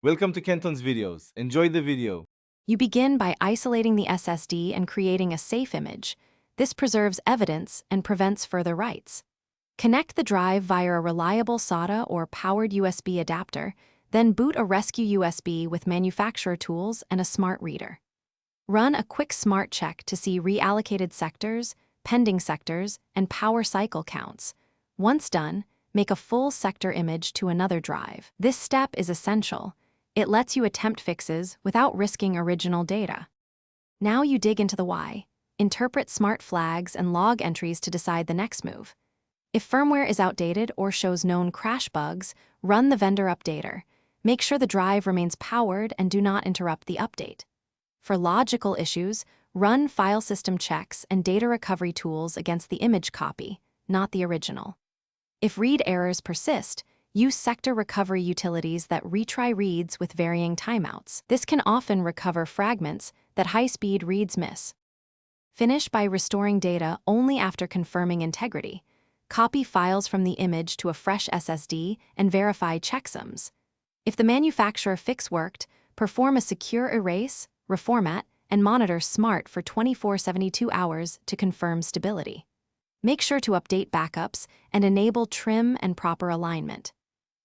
Welcome to Kenton's videos. Enjoy the video. You begin by isolating the SSD and creating a safe image. This preserves evidence and prevents further writes. Connect the drive via a reliable SATA or powered USB adapter, then boot a rescue USB with manufacturer tools and a smart reader. Run a quick smart check to see reallocated sectors, pending sectors, and power cycle counts. Once done, make a full sector image to another drive. This step is essential. It lets you attempt fixes without risking original data. Now you dig into the why. Interpret smart flags and log entries to decide the next move. If firmware is outdated or shows known crash bugs, run the vendor updater. Make sure the drive remains powered and do not interrupt the update. For logical issues, run file system checks and data recovery tools against the image copy, not the original. If read errors persist, use sector recovery utilities that retry reads with varying timeouts. This can often recover fragments that high-speed reads miss. Finish by restoring data only after confirming integrity. Copy files from the image to a fresh SSD and verify checksums. If the manufacturer fix worked, perform a secure erase, reformat, and monitor SMART for 24-72 hours to confirm stability. Make sure to update backups and enable trim and proper alignment.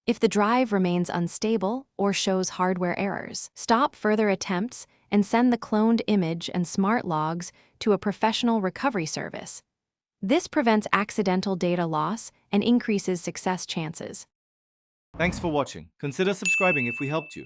If the drive remains unstable or shows hardware errors, stop further attempts and send the cloned image and smart logs to a professional recovery service. This prevents accidental data loss and increases success chances. Thanks for watching. Consider subscribing if we helped you.